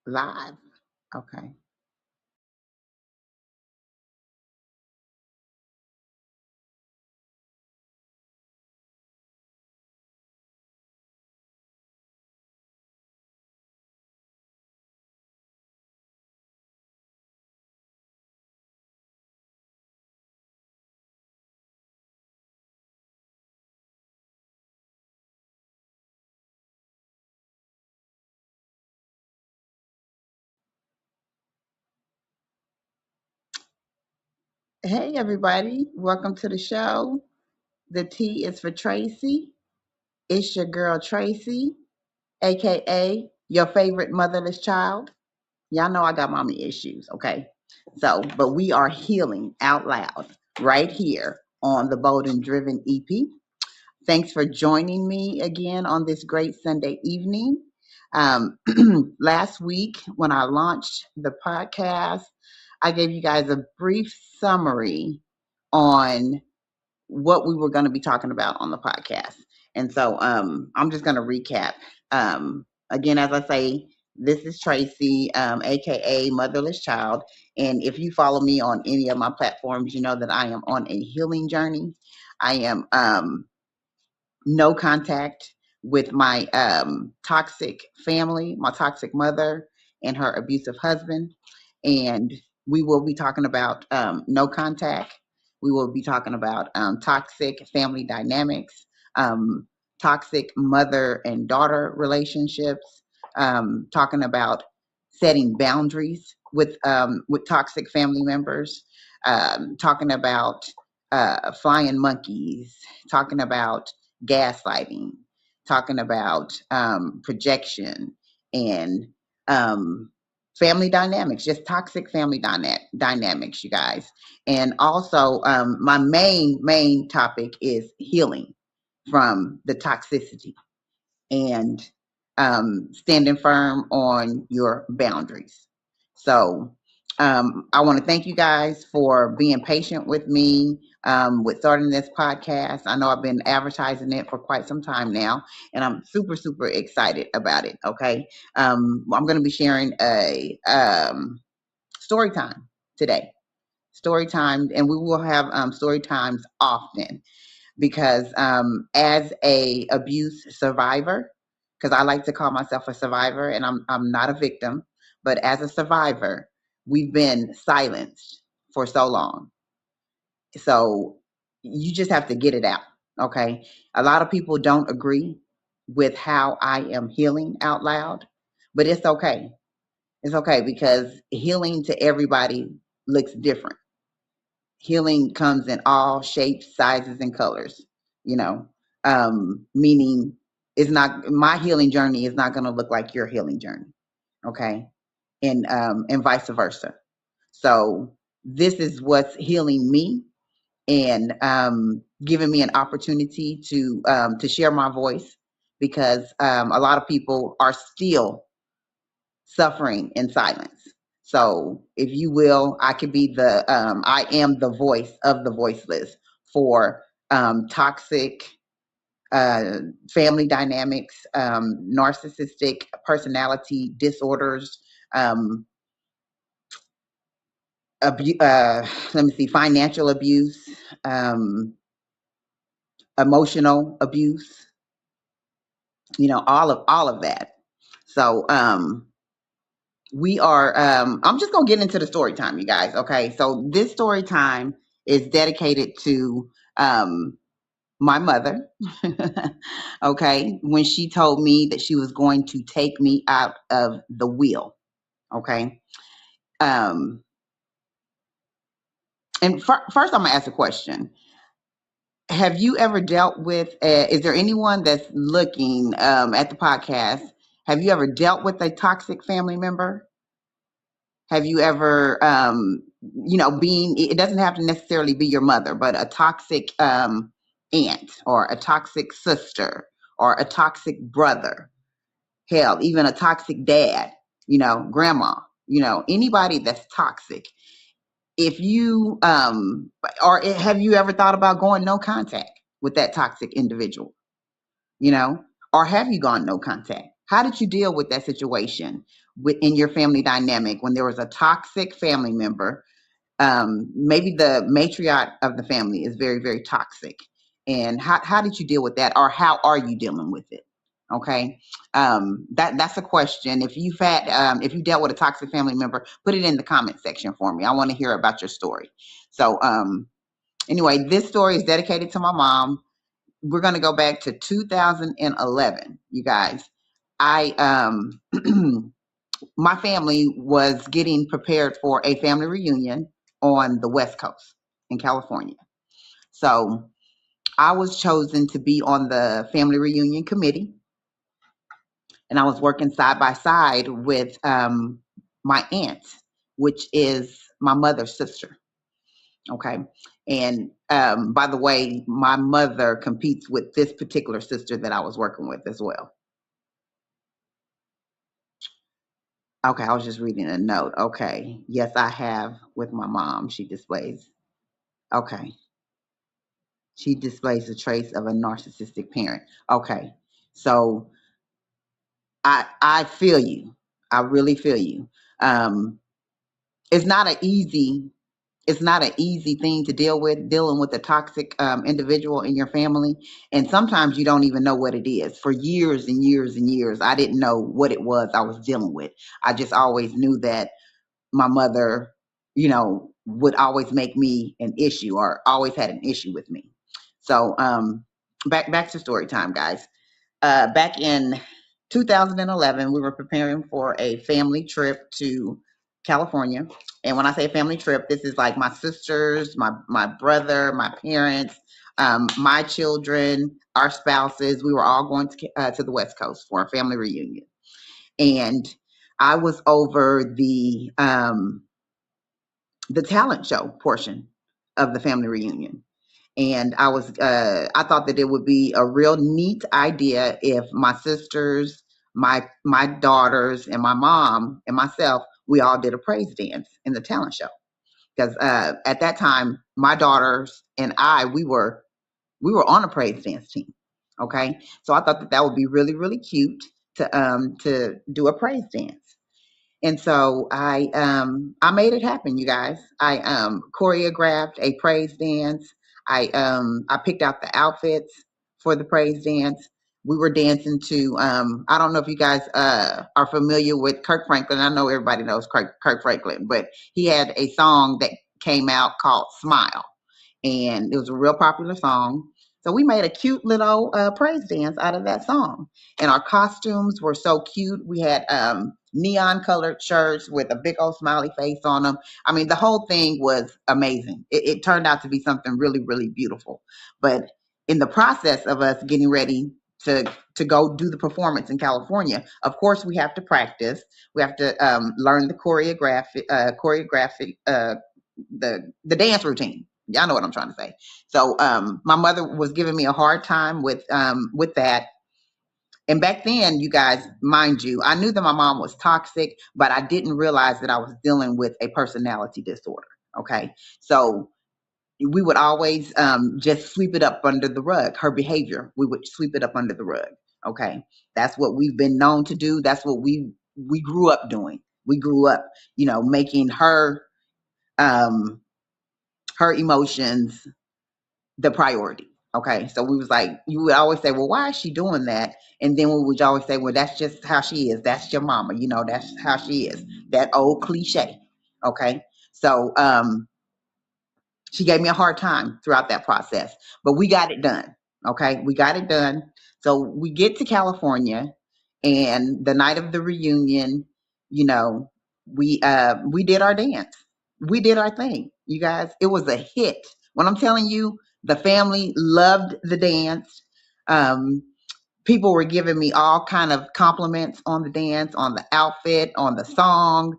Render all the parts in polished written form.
Live. Okay. Hey, everybody. Welcome to the show. The Tea is for Tracy. It's your girl, Tracy, AKA your favorite motherless child. Y'all know I got mommy issues, okay? So, but we are healing out loud right here on the Bold and Driven EP. Thanks for joining me again on this great Sunday evening. Um, Last week, when I launched the podcast, I gave you guys a brief summary on what we were going to be talking about on the podcast. And so I'm just going to recap. Again, as I say, this is Tracy, aka Motherless Child. And if you follow me on any of my platforms, you know that I am on a healing journey. I am no contact with my toxic family, my toxic mother, and her abusive husband. And we will be talking about no contact. We will be talking about toxic family dynamics, toxic mother and daughter relationships, talking about setting boundaries with toxic family members, talking about flying monkeys, talking about gaslighting, talking about projection and family dynamics, just toxic family dynamics, you guys. And also, my main topic is healing from the toxicity and standing firm on your boundaries. So, I want to thank you guys for being patient with me with starting this podcast. I know I've been advertising it for quite some time now, and I'm super excited about it. Okay, I'm going to be sharing a story time today. Story time, and we will have story times often because as a abuse survivor, because I like to call myself a survivor, and I'm not a victim, but as a survivor, we've been silenced for so long. So you just have to get it out. Okay. A lot of people don't agree with how I am healing out loud, but it's okay. It's okay because healing to everybody looks different. Healing comes in all shapes, sizes, and colors, you know, meaning it's not my healing journey is not going to look like your healing journey. Okay. And vice versa. So this is what's healing me and giving me an opportunity to share my voice because a lot of people are still suffering in silence. So, if you will, I could be I am the voice of the voiceless for toxic uh, family dynamics, narcissistic personality disorders, um, let me see, financial abuse, um, emotional abuse, all of that. So, we are I'm just gonna get into the story time, you guys. Okay, so this story time is dedicated to my mother. Okay, when she told me that she was going to take me out of the wheel. Okay. um and first I'm gonna ask a question. Have you ever dealt with is there anyone that's looking at the podcast, have you ever dealt with a toxic family member? Have you ever, being, it doesn't have to necessarily be your mother, but a toxic aunt or a toxic sister or a toxic brother, hell, even a toxic dad, grandma, anybody that's toxic. If you, have you ever thought about going no contact with that toxic individual, you know, or have you gone no contact? How did you deal with that situation? within your family dynamic when there was a toxic family member. Maybe the matriarch of the family is very, very toxic. And how did you deal with that, or how are you dealing with it? Okay, that's a question. If you've had, if you dealt with a toxic family member, put it in the comment section for me. I want to hear about your story. So, anyway, this story is dedicated to my mom. We're going to go back to 2011, you guys. I my family was getting prepared for a family reunion on the West Coast in California. So I was chosen to be on the family reunion committee, and I was working side by side with my aunt, which is my mother's sister. Okay. And by the way, my mother competes with this particular sister that I was working with as well. Okay, I was just reading a note. Okay. Yes, I have with my mom. She displays. Okay. She displays the traits of a narcissistic parent. Okay. So I feel you. I really feel you. Um, it's not an easy it's not an easy thing to deal with, dealing with a toxic individual in your family. And sometimes you don't even know what it is. For years and years and years, I didn't know what it was I was dealing with. I just always knew that my mother, would always make me an issue, or always had an issue with me. So back to story time, guys. Back in 2011, we were preparing for a family trip to California. And when I say family trip, this is like my sisters, my brother, my parents, my children, our spouses. We were all going to the West Coast for a family reunion. And I was over the talent show portion of the family reunion. And I thought that it would be a real neat idea if my sisters, my daughters, and my mom and myself, we all did a praise dance in the talent show. Because at that time, my daughters and we were on a praise dance team. Okay, so I thought that that would be really, really cute to do a praise dance. And so I made it happen, you guys. I choreographed a praise dance. I picked out the outfits for the praise dance. We were dancing to I don't know if you guys are familiar with Kirk Franklin. I know everybody knows Kirk Franklin, but he had a song that came out called Smile, and it was a real popular song. So we made a cute little praise dance out of that song, and our costumes were so cute. We had neon colored shirts with a big old smiley face on them. I mean, the whole thing was amazing. It turned out to be something really, really beautiful. But in the process of us getting ready to go do the performance in California, of course, we have to practice. We have to learn the choreographic the dance routine. Y'all know what I'm trying to say. So my mother was giving me a hard time with that. And back then, you guys, mind you, I knew that my mom was toxic, but I didn't realize that I was dealing with a personality disorder. Okay. So we would always just sweep it up under the rug. Her behavior, we would sweep it up under the rug. Okay. That's what we've been known to do. That's what we grew up doing. We grew up, making um, her emotions the priority. Okay. So we was like, you would always say, well, why is she doing that? And then we would always say, well, that's just how she is. That's your mama. That's how she is. That old cliche. Okay. So she gave me a hard time throughout that process, but we got it done. Okay. We got it done. So we get to California, and the night of the reunion, you know, we did our dance. We did our thing, you guys. It was a hit. When I'm telling you, the family loved the dance. Um, People were giving me all kind of compliments on the dance, on the outfit, on the song,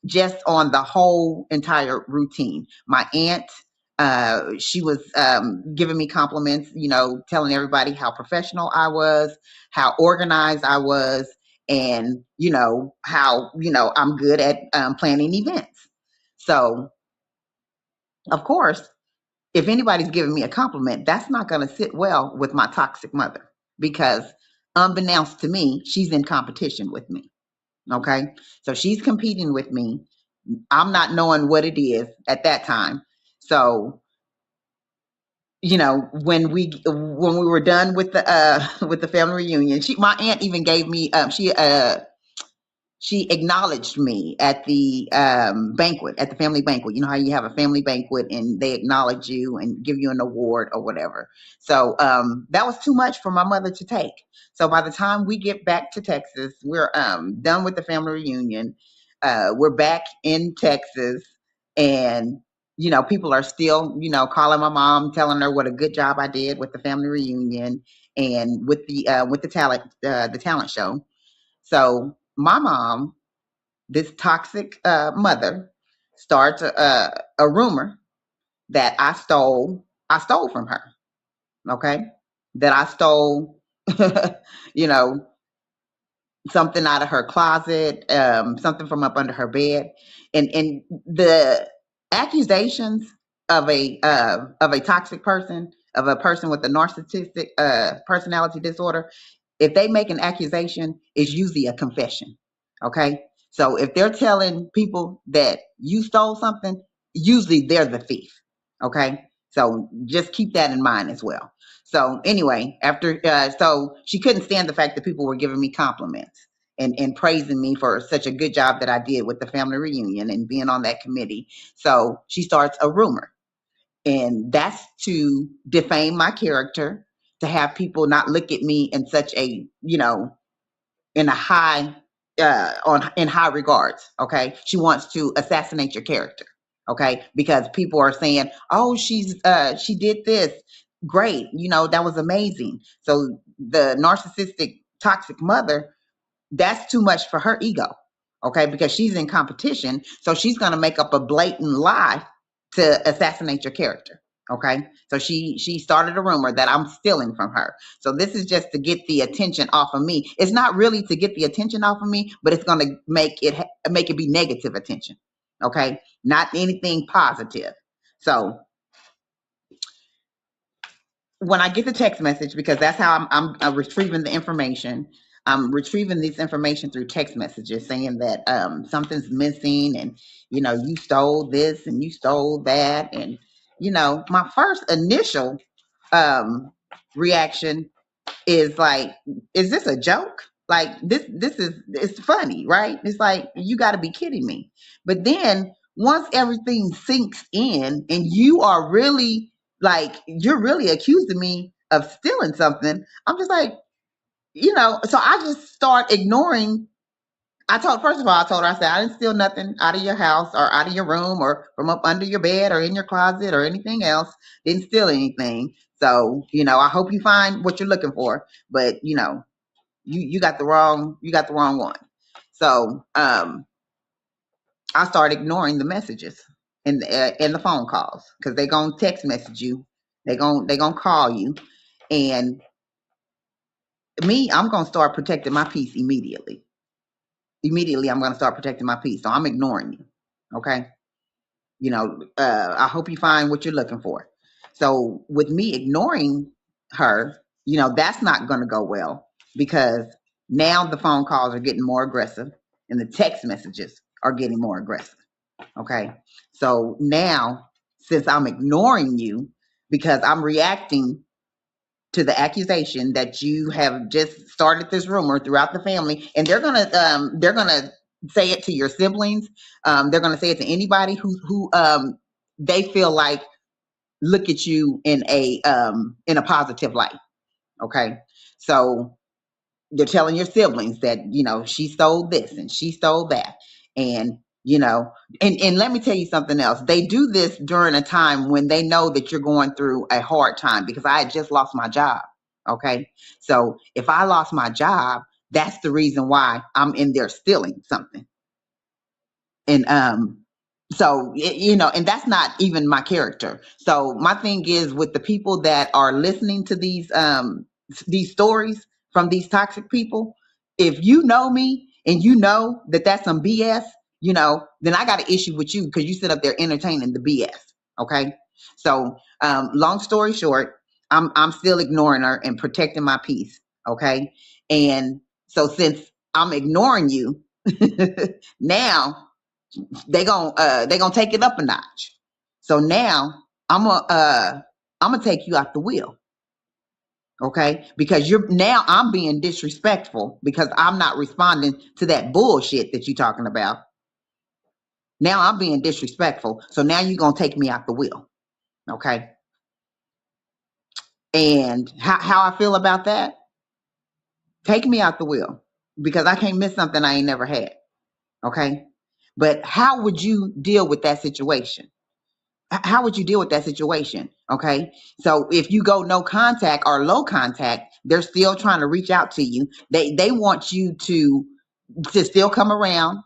just on the whole entire routine. My aunt, she was giving me compliments, telling everybody how professional I was, how organized I was, and how I'm good at planning events. So of course, if anybody's giving me a compliment, that's not going to sit well with my toxic mother, because unbeknownst to me, she's in competition with me. Okay. So she's competing with me. I'm not knowing what it is at that time. So, when we were done with the with the family reunion, my aunt even gave me she acknowledged me at the banquet, at the family banquet. You know how you have a family banquet and they acknowledge you and give you an award or whatever. So that was too much for my mother to take. So by the time we get back to Texas, we're done with the family reunion. We're back in Texas, and people are still calling my mom, telling her what a good job I did with the family reunion and with the talent show. So my mom, this toxic mother, starts a rumor that I stole from her. Okay, that I stole, you know, something out of her closet, something from up under her bed, and the accusations of a toxic person, of a person with a narcissistic personality disorder. If they make an accusation, it's usually a confession. Okay, so if they're telling people that you stole something, usually they're the thief. Okay, so just keep that in mind as well. So anyway, so she couldn't stand the fact that people were giving me compliments and praising me for such a good job that I did with the family reunion and being on that committee. So she starts a rumor, and that's to defame my character, to have people not look at me in such a in a high on in high regards. Okay, she wants to assassinate your character. Okay, because people are saying, oh, she did this great, that was amazing. So the narcissistic toxic mother, that's too much for her ego. Okay, because she's in competition, so she's going to make up a blatant lie to assassinate your character. Okay, so she started a rumor that I'm stealing from her. So this is just to get the attention off of me. It's not really to get the attention off of me, but it's going to make it be negative attention. Okay, not anything positive. So when I get the text message, because that's how I'm retrieving the information. I'm retrieving this information through text messages saying that something's missing, and you stole this and you stole that, and my first initial um, reaction is like, is this a joke? Like, this is, it's funny, right? It's like, you got to be kidding me. But then once everything sinks in and you are really, like, you're really accusing me of stealing something, I'm just like, so I just start ignoring. First of all, I told her, I said, I didn't steal nothing out of your house or out of your room or from up under your bed or in your closet or anything else. Didn't steal anything. So, I hope you find what you're looking for. But, you got the wrong one. So, I started ignoring the messages and the phone calls, because they gonna text message you. They gonna call you. And me, I'm gonna start protecting my peace immediately. Immediately, I'm gonna start protecting my peace. So I'm ignoring you. Okay. I hope you find what you're looking for. So with me ignoring her, that's not going to go well, because now the phone calls are getting more aggressive and the text messages are getting more aggressive. Okay. So now, since I'm ignoring you because I'm reacting to the accusation that you have just started this rumor throughout the family, and they're gonna say it to your siblings. They're gonna say it to anybody who they feel like look at you in a positive light. Okay, so they're telling your siblings that she stole this and she stole that, and you know and let me tell you something else. They do this during a time when they know that you're going through a hard time, because I had just lost my job. Okay, so if I lost my job, that's the reason why I'm in there stealing something. And so and that's not even my character. So my thing is, with the people that are listening to these stories from these toxic people, if you know me and you know that that's some BS, then I got an issue with you, because you sit up there entertaining the BS. Okay, so long story short, I'm still ignoring her and protecting my peace. Okay, and so since I'm ignoring you, Now they gonna take it up a notch. So now I'm gonna take you out the wheel, okay? Because I'm being disrespectful because I'm not responding to that bullshit that you're talking about. Now I'm being disrespectful. So now you're gonna take me out the wheel, okay? And how I feel about that? Take me out the wheel because I can't miss something I ain't never had, okay? But how would you deal with that situation? How would you deal with that situation? Okay. So if you go no contact or low contact, they're still trying to reach out to you. They want you to still come around,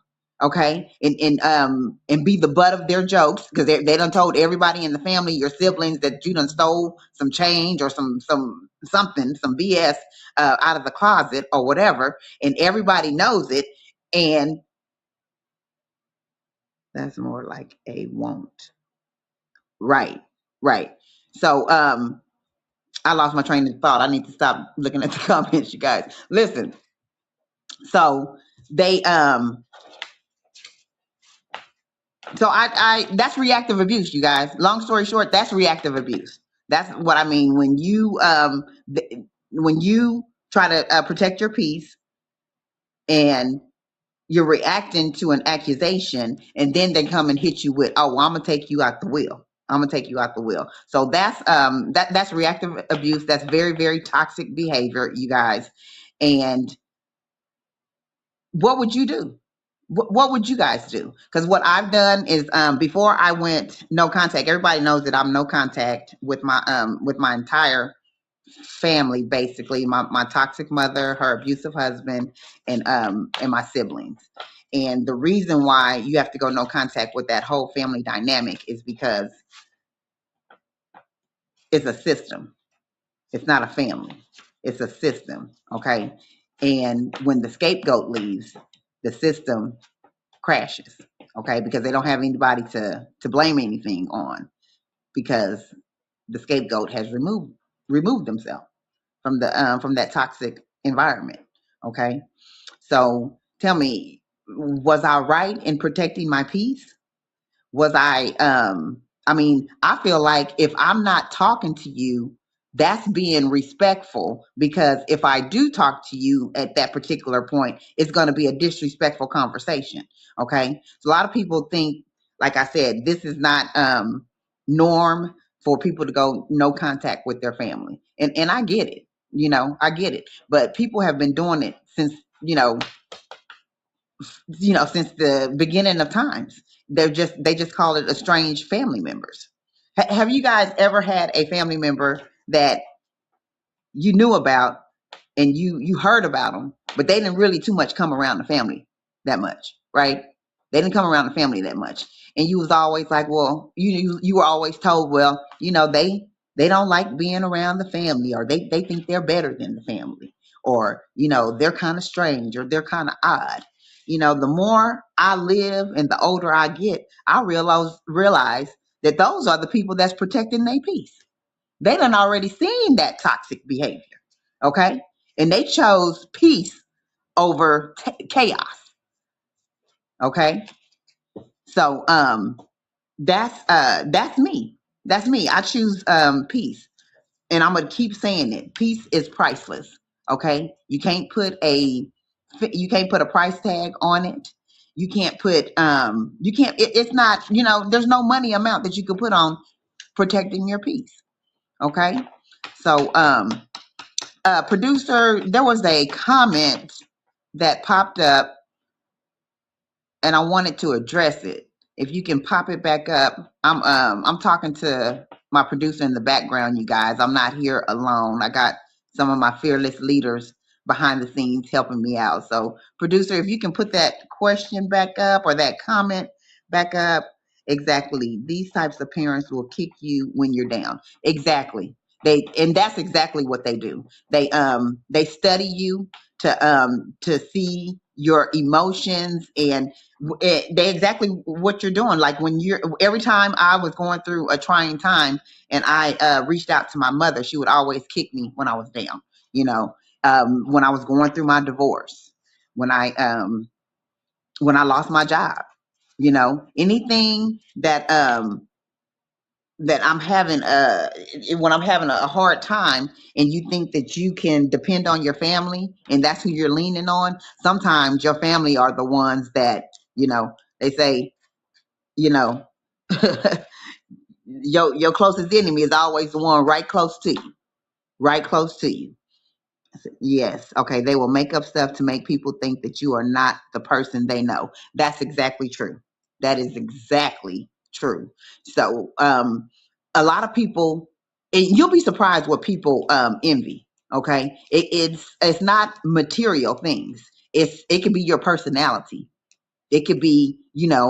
okay, and be the butt of their jokes because they done told everybody in the family, your siblings, that you done stole some change or some BS out of the closet or whatever, and everybody knows it. And that's more like a won't. Right, right. So I lost my train of thought. I need to stop looking at the comments, you guys. Listen. So they so I that's reactive abuse, you guys. Long story short, that's reactive abuse. That's what I mean when when you try to protect your peace and you're reacting to an accusation, and then they come and hit you with, "Oh, well, I'm gonna take you out the wheel. I'm gonna take you out the wheel." So that's reactive abuse. That's very, very toxic behavior, you guys. And what would you do? What would you guys do? Because what I've done is before I went no contact. Everybody knows that I'm no contact with my entire family, basically my toxic mother, her abusive husband, and my siblings. And the reason why you have to go no contact with that whole family dynamic is because it's a system. It's not a family. It's a system. Okay. And when the scapegoat leaves, the system crashes. Okay, because they don't have anybody to blame anything on because the scapegoat has removed themselves from that toxic environment. Okay, so tell me, was I right in protecting my peace? Was I mean, I feel like if I'm not talking to you, that's being respectful, because if I do talk to you at that particular point, it's going to be a disrespectful conversation. Okay, so a lot of people think, like I said, this is not norm for people to go no contact with their family, and I get it. I get it, but people have been doing it since since the beginning of times. They just call it estranged family members. Have you guys ever had a family member that you knew about and you heard about them, but they didn't really too much come around the family that much, right? They didn't come around the family that much, and you was always like, well, you were always told, well, they don't like being around the family, or they think they're better than the family, or they're kind of strange, or they're kind of odd. The more I live and the older I get, I realize that those are the people that's protecting their peace. They done already seen that toxic behavior. Okay. And they chose peace over chaos. Okay. So that's me. That's me. I choose peace. And I'm gonna keep saying it. Peace is priceless. Okay. You can't put a price tag on it. It's not, there's no money amount that you can put on protecting your peace. Okay. So producer, there was a comment that popped up and I wanted to address it. If you can pop it back up. I'm talking to my producer in the background, you guys. I'm not here alone. I got some of my fearless leaders behind the scenes helping me out. So producer, if you can put that question back up or that comment back up. Exactly. These types of parents will kick you when you're down. Exactly. And that's exactly what they do. They study you to see your emotions, and they exactly what you're doing. Like every time I was going through a trying time and I reached out to my mother, she would always kick me when I was down. When I was going through my divorce, when I when I lost my job. You know, anything that I'm having when I'm having a hard time, and you think that you can depend on your family and that's who you're leaning on, sometimes your family are the ones that, they say, you know, your closest enemy is always the one right close to you, right close to you. Yes. Okay. They will make up stuff to make people think that you are not the person they know. That's exactly true. That is exactly true. So, a lot of people, and you'll be surprised what people envy. Okay. It's not material things. It could be your personality. It could be,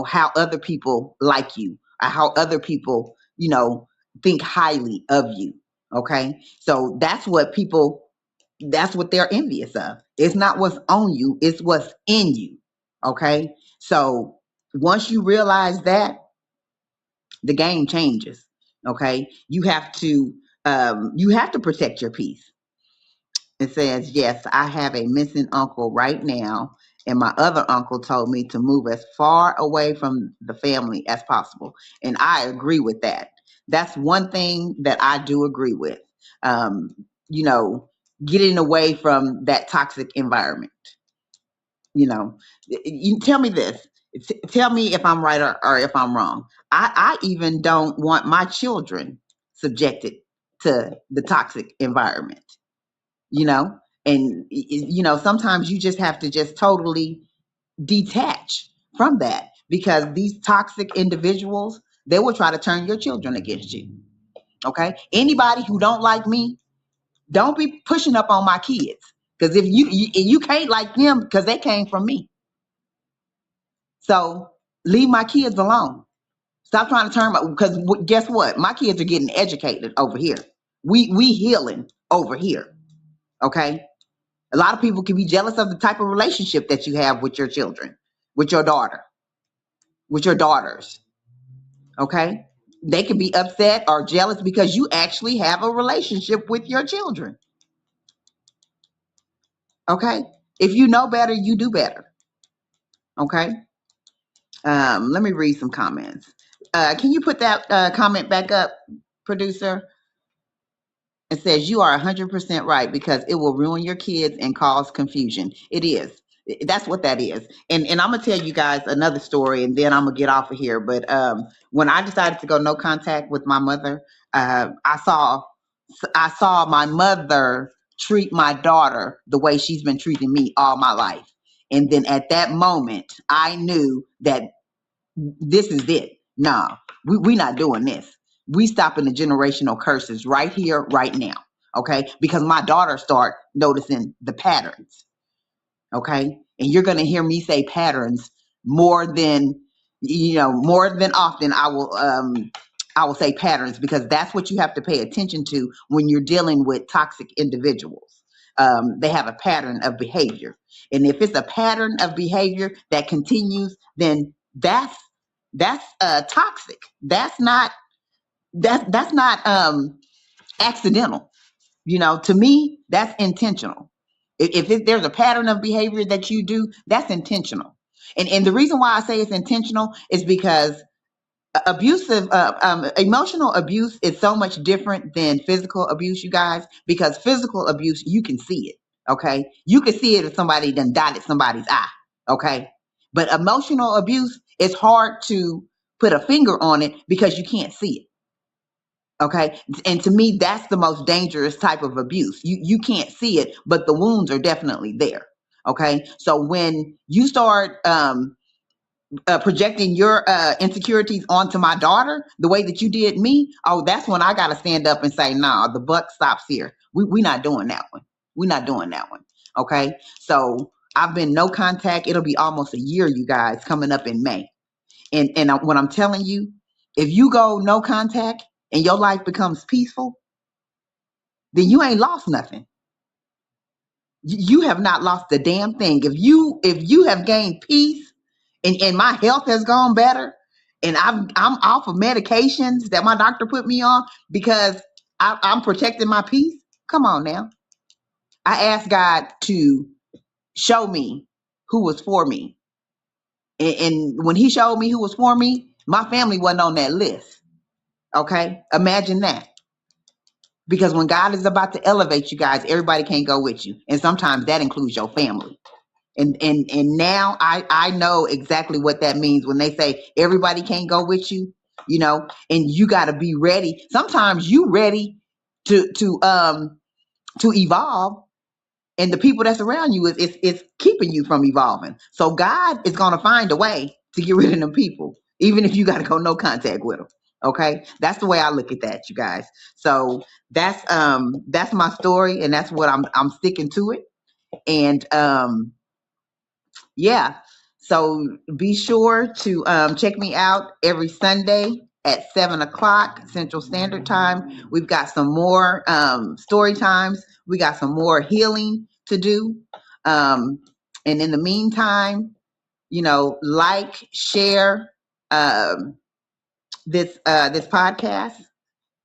how other people like you, or how other people, think highly of you. Okay. So that's what they're envious of. It's not what's on you, it's what's in you. Okay. So once you realize that, the game changes. Okay. You have to protect your peace. It says, yes, I have a missing uncle right now, and my other uncle told me to move as far away from the family as possible. And I agree with that. That's one thing that I do agree with. Um, you know, Getting away from that toxic environment. You know, you tell me this. Tell me if I'm right or if I'm wrong. I even don't want my children subjected to the toxic environment, you know and sometimes you just have to just totally detach from that, because these toxic individuals, they will try to turn your children against you. Okay, anybody who don't like me, don't be pushing up on my kids, because if you can't like them because they came from me. So leave my kids alone. Stop trying to turn my, because guess what, my kids are getting educated over here. We healing over here. Okay. A lot of people can be jealous of the type of relationship that you have with your children, with your daughter, with your daughters. Okay. They can be upset or jealous because you actually have a relationship with your children. Okay. If you know better, you do better. Okay. Let me read some comments. Can you put that comment back up, producer? It says you are 100% right, because it will ruin your kids and cause confusion. It is. That's what that is. And I'm gonna tell you guys another story, and then I'm gonna get off of here. But when I decided to go no contact with my mother, I saw my mother treat my daughter the way she's been treating me all my life. And then at that moment, I knew that this is it. No, we not doing this. We stopping the generational curses right here, right now. Okay, because my daughter start noticing the patterns. Okay, and you're gonna hear me say patterns more than more than often. I will say patterns, because that's what you have to pay attention to when you're dealing with toxic individuals. They have a pattern of behavior, and if it's a pattern of behavior that continues, then that's toxic. That's not accidental. To me, that's intentional. If there's a pattern of behavior that you do, that's intentional. And the reason why I say it's intentional is because emotional abuse is so much different than physical abuse, you guys, because physical abuse, you can see it. Okay, you can see it if somebody done dotted somebody's eye. Okay, but emotional abuse is hard to put a finger on it because you can't see it. Okay, and to me, that's the most dangerous type of abuse. You can't see it, but the wounds are definitely there. Okay, so when you start projecting your insecurities onto my daughter the way that you did me, oh, that's when I got to stand up and say, nah, the buck stops here. We not doing that one. We not doing that one. Okay. So I've been no contact. It'll be almost a year, you guys, coming up in May. And what I'm telling you, if you go no contact and your life becomes peaceful, then you ain't lost nothing. You have not lost a damn thing. If you have gained peace, and my health has gone better, and I'm off of medications that my doctor put me on because I'm protecting my peace. Come on now. I asked God to show me who was for me And when he showed me who was for me, my family wasn't on that list. Okay, imagine that. Because when God is about to elevate you guys, everybody can't go with you, and sometimes that includes your family. And now I know exactly what that means when they say everybody can't go with you, you know, and you got to be ready. Sometimes you ready to evolve, and the people that's around you is keeping you from evolving. So God is going to find a way to get rid of them people, even if you got to go no contact with them. Okay, that's the way I look at that, you guys. So that's my story, and that's what I'm sticking to it. And yeah, so be sure to check me out every Sunday at 7 o'clock Central Standard Time. We've got some more story times. We got some more healing to do. And in the meantime, you know, like, share this podcast,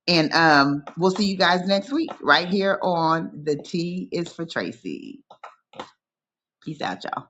and we'll see you guys next week right here on the Tea Is For Tracy. Peace out, y'all.